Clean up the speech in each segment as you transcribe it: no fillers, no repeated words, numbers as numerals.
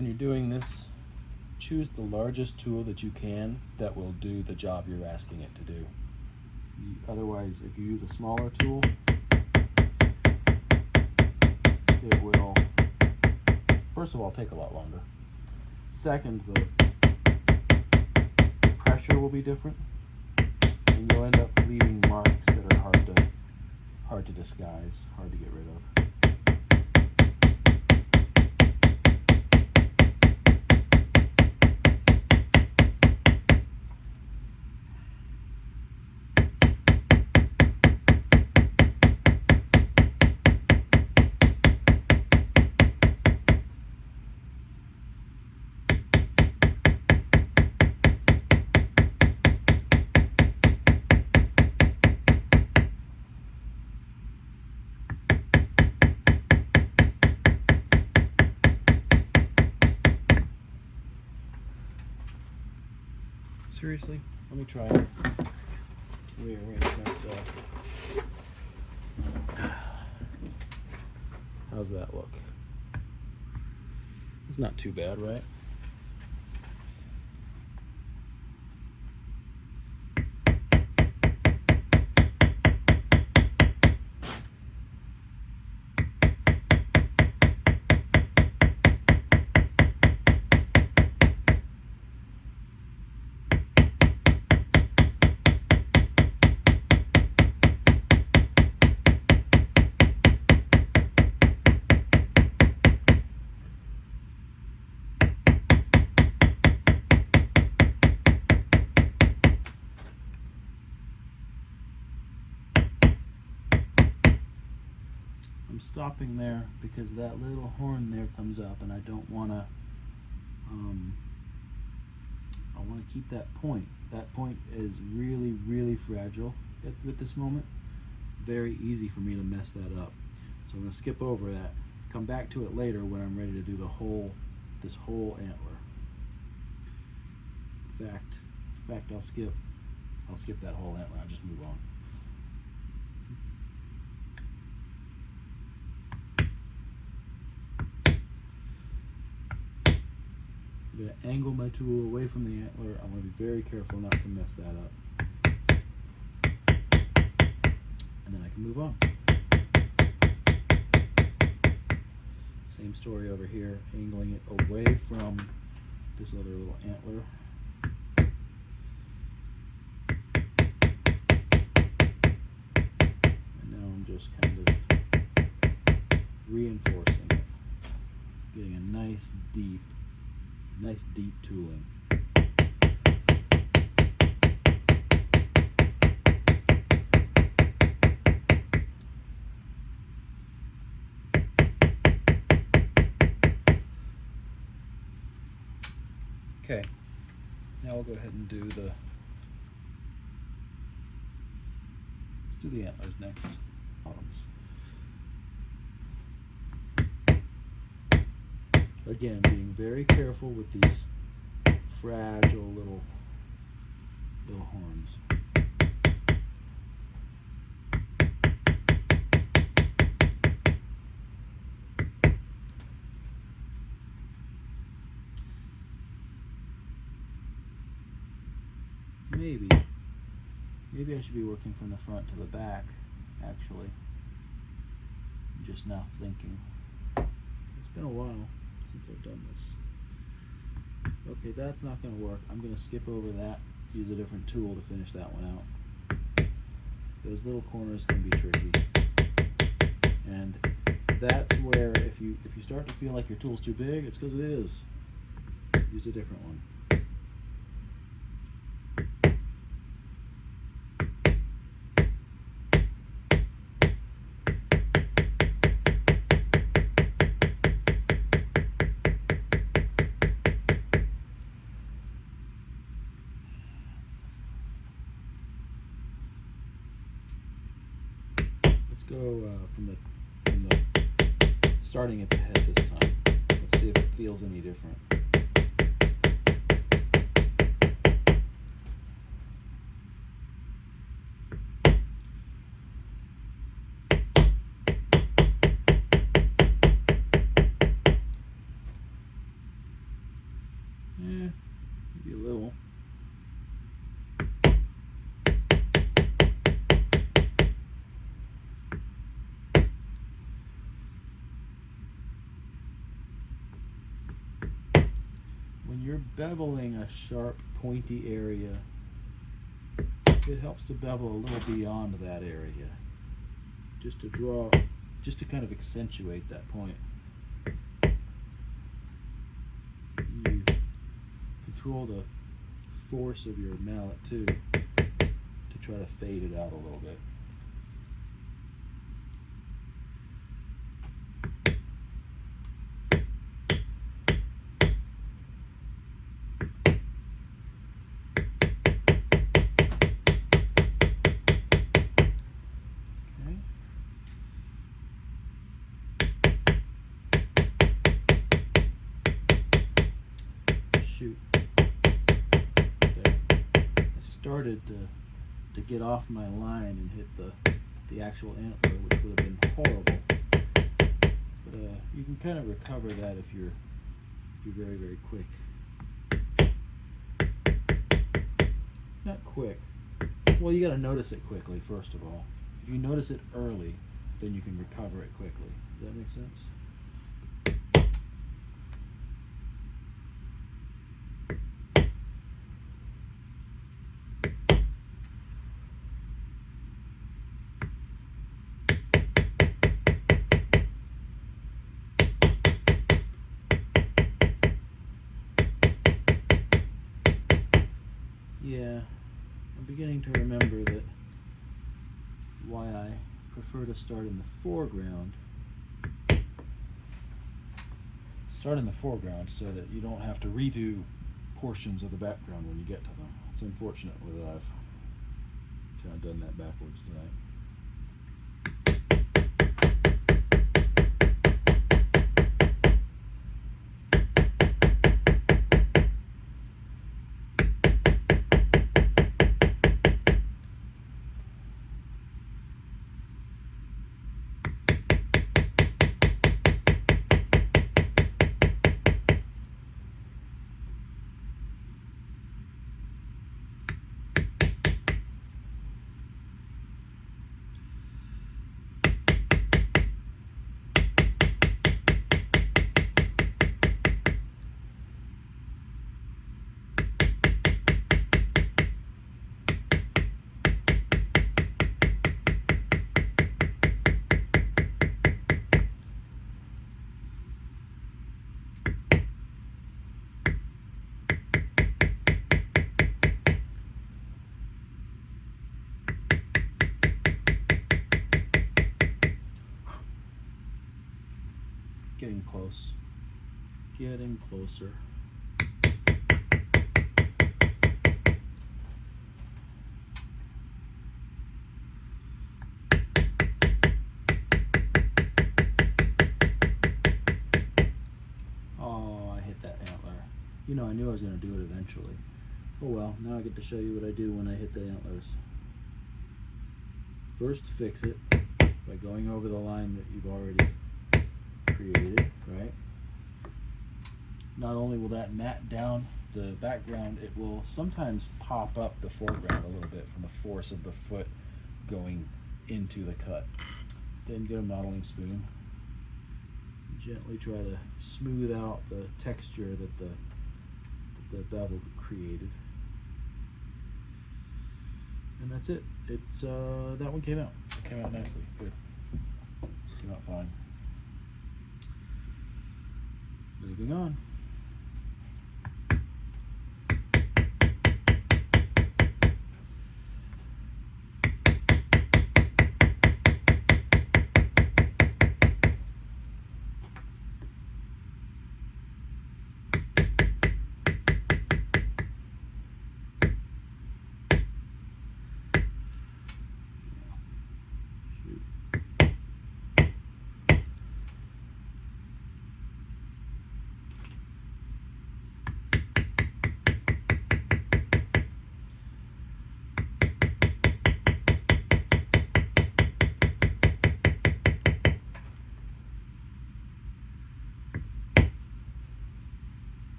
when you're doing this, choose the largest tool that you can that will do the job you're asking it to do. Otherwise, if you use a smaller tool, it will, first of all, take a lot longer. Second, the pressure will be different, and you'll end up leaving marks that are hard to disguise, hard to get rid of. Seriously? Let me try and rearrange myself. How's that look? It's not too bad, right? I'm stopping there because that little horn there comes up, and I don't want to. I want to keep that point. That point is really, really fragile at this moment. Very easy for me to mess that up. So I'm going to skip over that. Come back to it later when I'm ready to do this whole antler. In fact, I'll skip that whole antler. I'll just move on. I'm going to angle my tool away from the antler. I want to be very careful not to mess that up. And then I can move on. Same story over here, angling it away from this other little antler. And now I'm just kind of reinforcing it, getting a nice deep tooling. Okay, now we'll go ahead and do let's do the antlers next. Again, being very careful with these fragile little horns. Maybe I should be working from the front to the back, actually. I'm just now thinking. It's been a while since I've done this. Okay, that's not going to work. I'm going to skip over that, use a different tool to finish that one out. Those little corners can be tricky. And that's where if you start to feel like your tool's too big, it's because it is. Use a different one. Let's go from the starting at the head this time. Let's see if it feels any different. you're beveling a sharp, pointy area, it helps to bevel a little beyond that area, just to kind of accentuate that point. You control the force of your mallet too, to try to fade it out a little bit. Shoot. There. I started to get off my line and hit the actual antler, which would have been horrible. But you can kind of recover that if you're very, very quick. Not quick. Well, you got to notice it quickly first of all. If you notice it early, then you can recover it quickly. Does that make sense? Yeah, I'm beginning to remember that why I prefer to start in the foreground. Start in the foreground so that you don't have to redo portions of the background when you get to them. It's unfortunate that I've kind of done that backwards tonight. Getting close. Getting closer. Oh, I hit that antler. You know, I knew I was going to do it eventually. Oh well, now I get to show you what I do when I hit the antlers. First, fix it by going over the line that you've already created, right? Not only will that mat down the background, it will sometimes pop up the foreground a little bit from the force of the foot going into the cut. Then get a modeling spoon. Gently try to smooth out the texture that the bevel created. And that's it. It's that one came out. It came out nicely. Good. Came out fine. Moving on.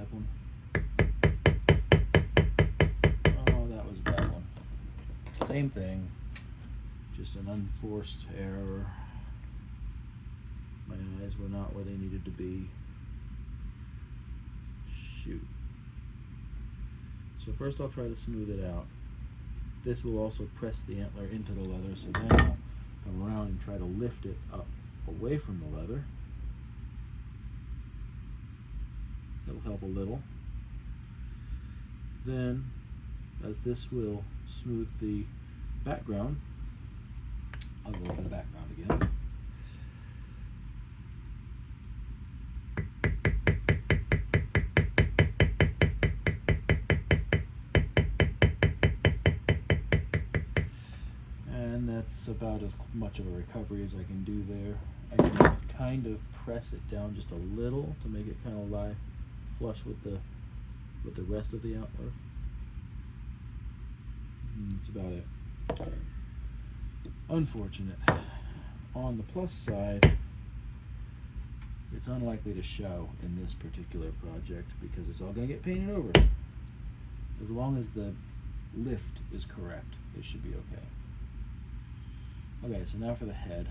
bad one. Oh, that was a bad one. Same thing, just an unforced error. My eyes were not where they needed to be. Shoot. So first I'll try to smooth it out. This will also press the antler into the leather, so then I'll come around and try to lift it up away from the leather. That'll help a little. Then, as this will smooth the background, I'll go over the background again. And that's about as much of a recovery as I can do there. I can kind of press it down just a little to make it kind of lie flush with the rest of the antler. That's about it. Unfortunate. On the plus side, it's unlikely to show in this particular project because it's all going to get painted over. As long as the lift is correct, it should be okay. Okay, so now for the head.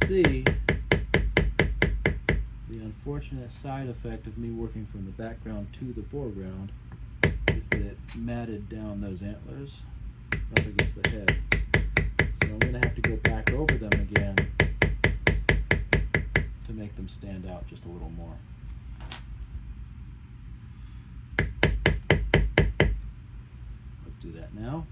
See, the unfortunate side effect of me working from the background to the foreground is that it matted down those antlers up against the head. So I'm going to have to go back over them again to make them stand out just a little more. Let's do that now.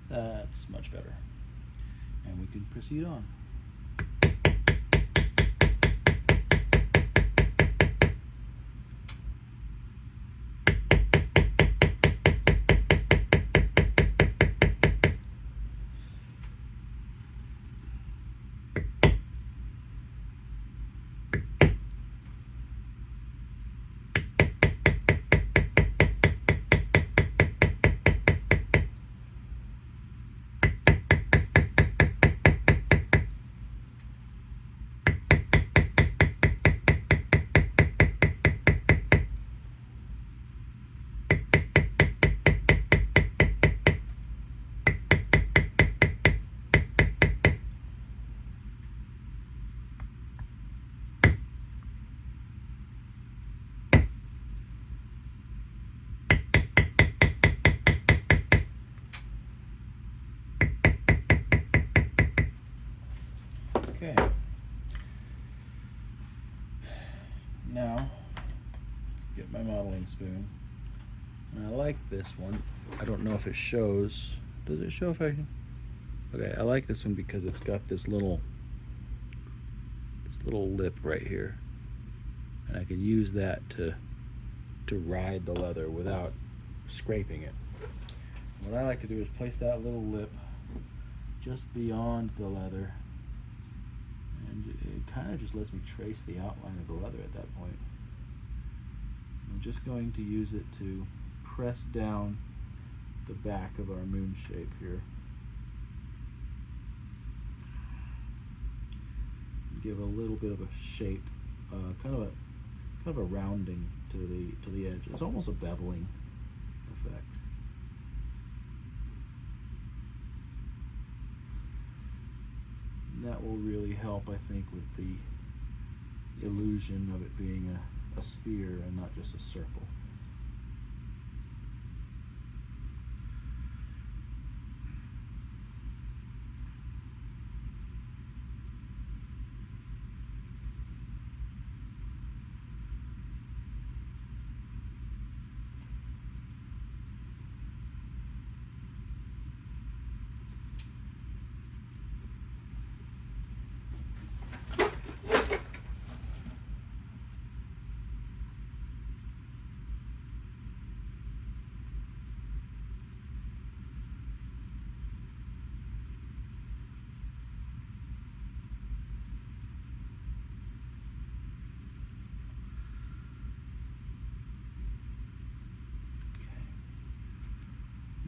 That's much better. And we can proceed on. Okay. Now, get my modeling spoon. And I like this one. I don't know if it shows. Does it show if I can? Okay, I like this one because it's got this little lip right here. And I can use that to ride the leather without scraping it. What I like to do is place that little lip just beyond the leather, and it kind of just lets me trace the outline of the leather at that point. I'm just going to use it to press down the back of our moon shape here. Give a little bit of a shape, kind of a rounding to the edge. It's almost a beveling effect. And that will really help, I think, with the illusion of it being a sphere and not just a circle.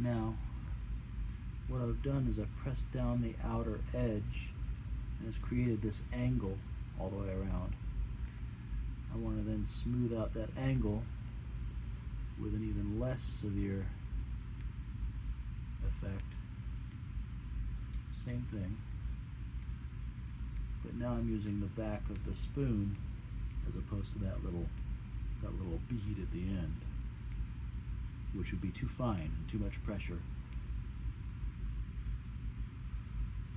Now, what I've done is I've pressed down the outer edge and it's created this angle all the way around. I want to then smooth out that angle with an even less severe effect. Same thing, but now I'm using the back of the spoon as opposed to that little bead at the end, which would be too fine and too much pressure.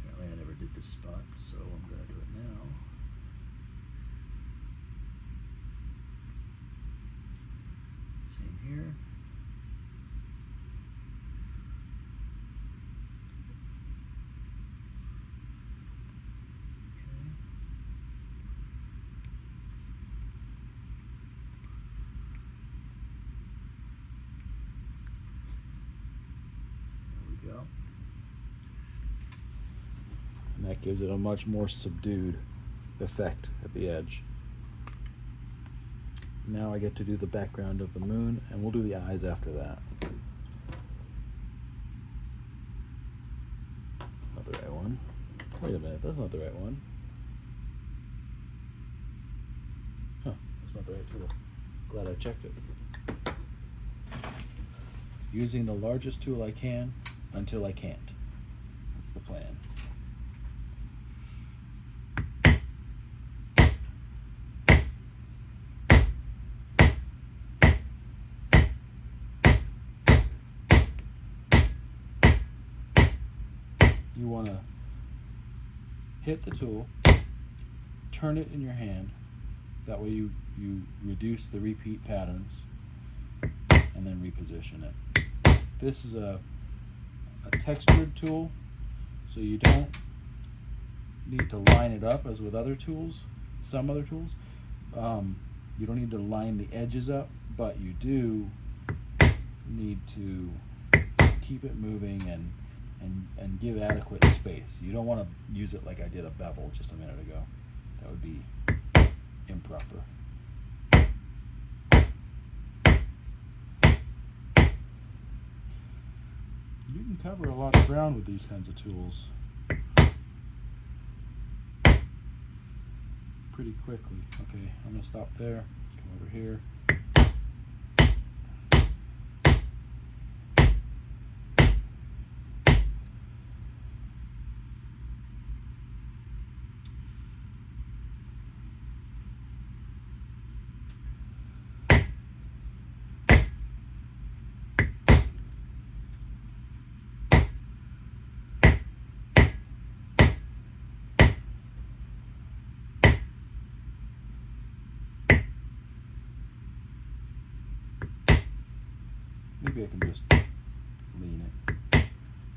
Apparently I never did this spot, so I'm going to do it now. Same here. Go. And that gives it a much more subdued effect at the edge. Now I get to do the background of the moon, and we'll do the eyes after that. Not the right one. Wait a minute, that's not the right one. Huh, that's not the right tool. Glad I checked it. Using the largest tool I can until I can't. That's the plan. You want to hit the tool, turn it in your hand, that way you reduce the repeat patterns, and then reposition it. This is a textured tool, so you don't need to line it up as with other tools, some other tools. You don't need to line the edges up, but you do need to keep it moving and give adequate space. You don't want to use it like I did a bevel just a minute ago. That would be improper. You can cover a lot of ground with these kinds of tools pretty quickly. Okay, I'm going to stop there, come over here. Maybe I can just lean it.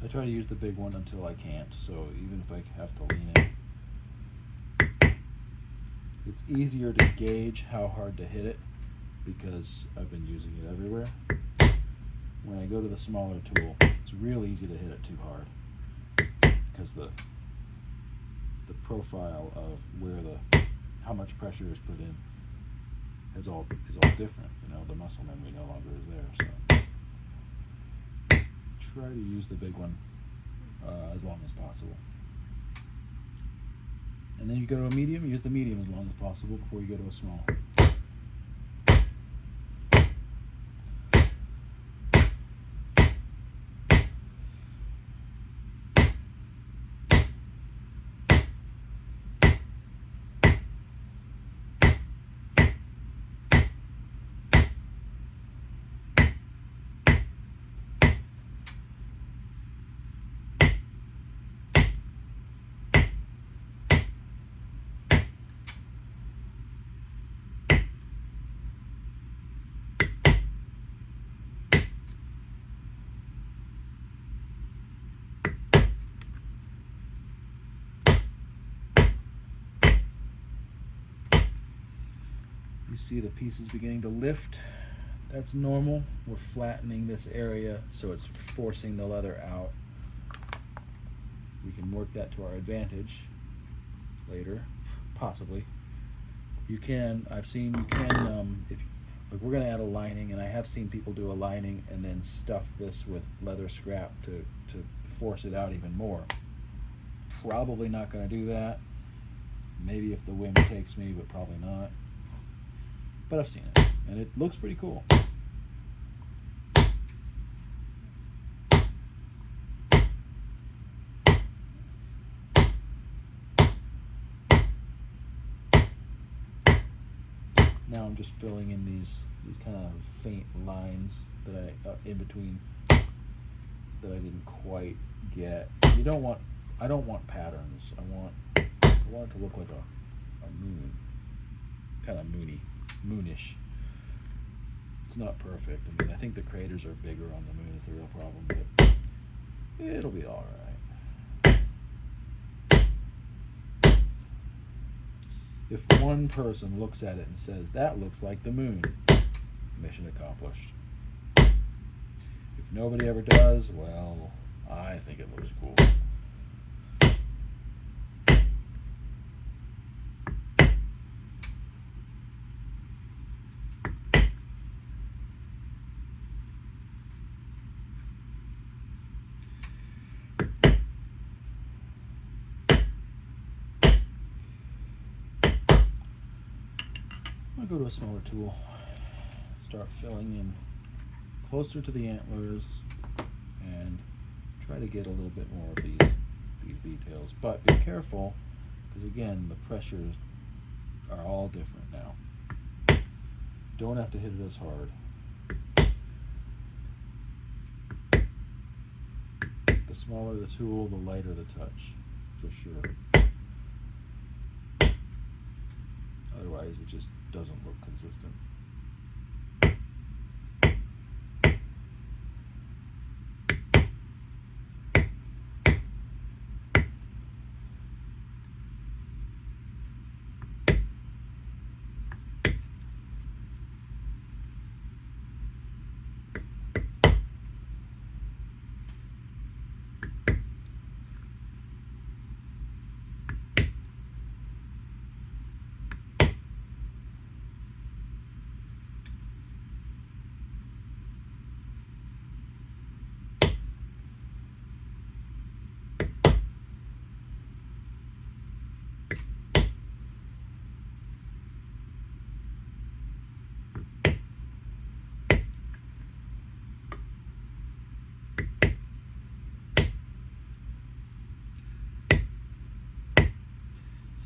I try to use the big one until I can't, so even if I have to lean it. It's easier to gauge how hard to hit it because I've been using it everywhere. When I go to the smaller tool, it's real easy to hit it too hard because the profile of how much pressure is put in is all different. You know, the muscle memory no longer is there. So try to use the big one as long as possible. And then you go to a medium, use the medium as long as possible before you go to a small. You see the pieces beginning to lift. That's normal. We're flattening this area so it's forcing the leather out. We can work that to our advantage later, possibly. You can, I've seen you can, if Like, we're gonna add a lining, and I have seen people do a lining and then stuff this with leather scrap to force it out even more. Probably not gonna do that. Maybe if the wind takes me, but probably not. But I've seen it, and it looks pretty cool. Now I'm just filling in these kind of faint lines that I in between that I didn't quite get. You don't want. I don't want patterns. I want it to look like a moon, kind of moonish. It's not perfect. I mean, I think the craters are bigger on the moon is the real problem, but it'll be all right. If one person looks at it and says, that looks like the moon, mission accomplished. If nobody ever does, well, I think it looks cool. I'll go to a smaller tool, start filling in closer to the antlers, and try to get a little bit more of these details. But be careful, because again, the pressures are all different now. Don't have to hit it as hard. The smaller the tool, the lighter the touch, for sure. Otherwise, it just doesn't look consistent.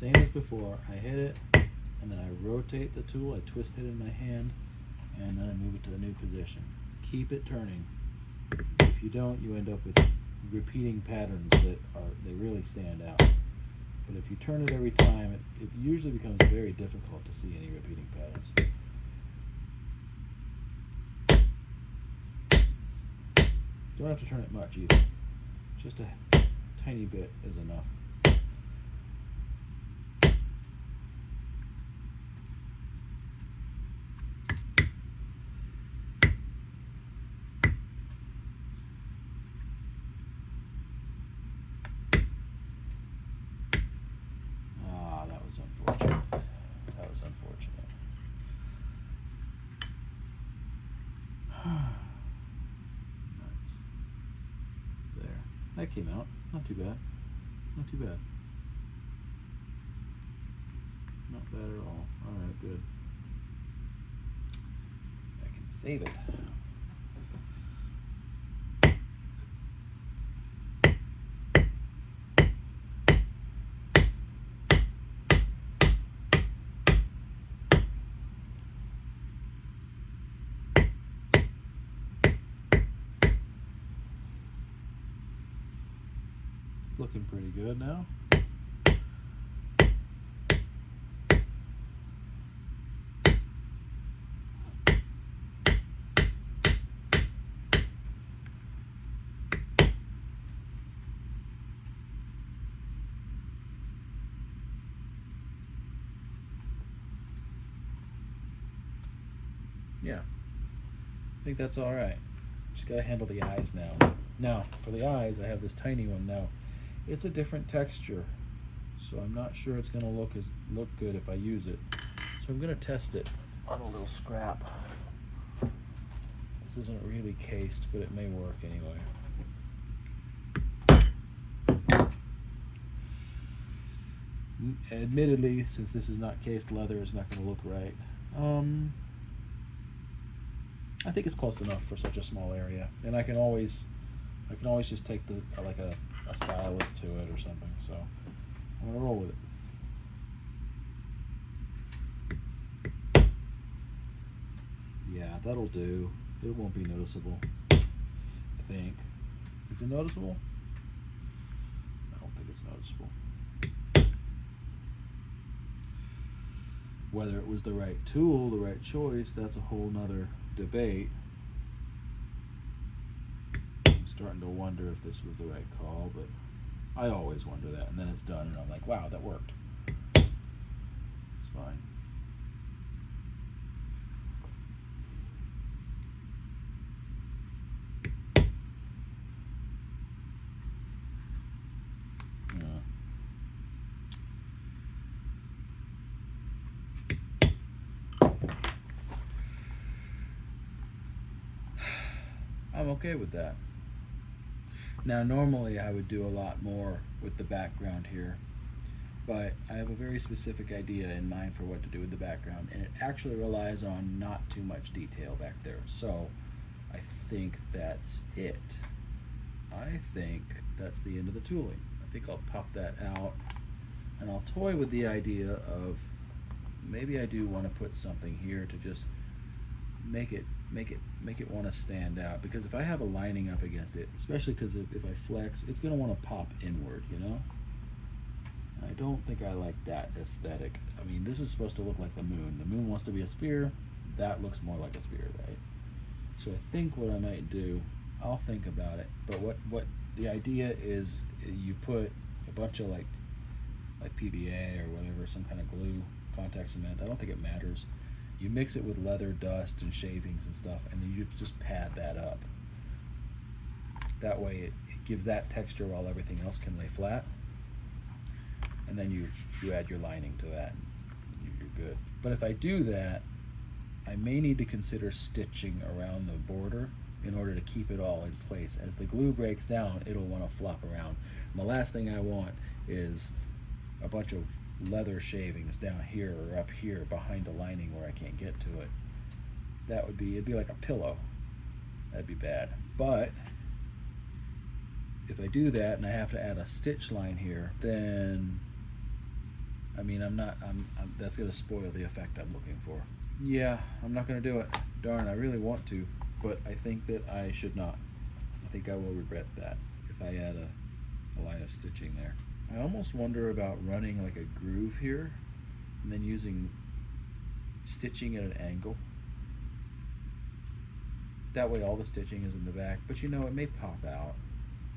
Same as before, I hit it, and then I rotate the tool, I twist it in my hand, and then I move it to the new position. Keep it turning. If you don't, you end up with repeating patterns that really stand out. But if you turn it every time, it usually becomes very difficult to see any repeating patterns. Don't have to turn it much either. Just a tiny bit is enough. Unfortunate. That was unfortunate. Nice. There. That came out. Not too bad. Not too bad. Not bad at all. Alright, good. I can save it. Looking pretty good now. Yeah, I think that's all right. Just gotta handle the eyes now. Now, for the eyes, I have this tiny one now. It's a different texture, so I'm not sure it's gonna look good if I use it. So I'm gonna test it on a little scrap. This isn't really cased, but it may work anyway. Admittedly, since this is not cased leather, it's not going to look right. I think it's close enough for such a small area, and I can always just take the like a stylus to it or something. So I'm gonna roll with it. Yeah, that'll do. It won't be noticeable, I think. Is it noticeable? I don't think it's noticeable. Whether it was the right tool, the right choice, that's a whole nother debate. I'm starting to wonder if this was the right call, but I always wonder that, and then it's done, and I'm like, wow, that worked. It's fine. I'm okay with that. Now, normally I would do a lot more with the background here, but I have a very specific idea in mind for what to do with the background, and it actually relies on not too much detail back there. So I think that's it. I think that's the end of the tooling. I think I'll pop that out, and I'll toy with the idea of maybe I do want to put something here to just make it want to stand out, because if I have a lining up against it, especially because if I flex, it's going to want to pop inward, you know. I don't think I like that aesthetic. I mean, this is supposed to look like the moon wants to be a sphere. That looks more like a sphere, right? So I think what I might do, I'll think about it, but what the idea is, you put a bunch of like PVA or whatever, some kind of glue, contact cement, I don't think it matters. You mix it with leather dust and shavings and stuff, and then you just pad that up. That way it gives that texture while everything else can lay flat. And then you add your lining to that, and you're good. But if I do that, I may need to consider stitching around the border in order to keep it all in place. As the glue breaks down, it'll want to flop around. And the last thing I want is a bunch of leather shavings down here or up here behind a lining where I can't get to it. It'd be like a pillow. That'd be bad. But if I do that and I have to add a stitch line here, then I mean, that's gonna spoil the effect I'm looking for. Yeah, I'm not gonna do it. Darn, I really want to, but I think that I should not. I think I will regret that if I add a line of stitching there. I almost wonder about running like a groove here and then using stitching at an angle. That way all the stitching is in the back, but you know, it may pop out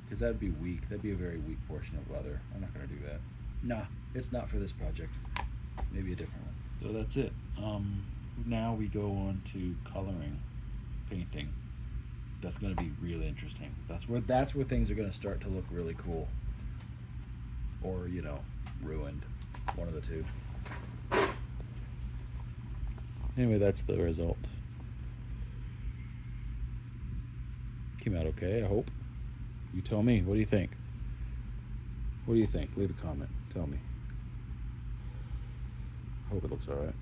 because that'd be weak. That'd be a very weak portion of leather. I'm not gonna do that. Nah, it's not for this project. Maybe a different one. So that's it. Now we go on to coloring, painting. That's gonna be really interesting. That's where things are gonna start to look really cool. Or, you know, ruined. One of the two. Anyway, that's the result. Came out okay, I hope. You tell me. What do you think? What do you think? Leave a comment. Tell me. Hope it looks alright.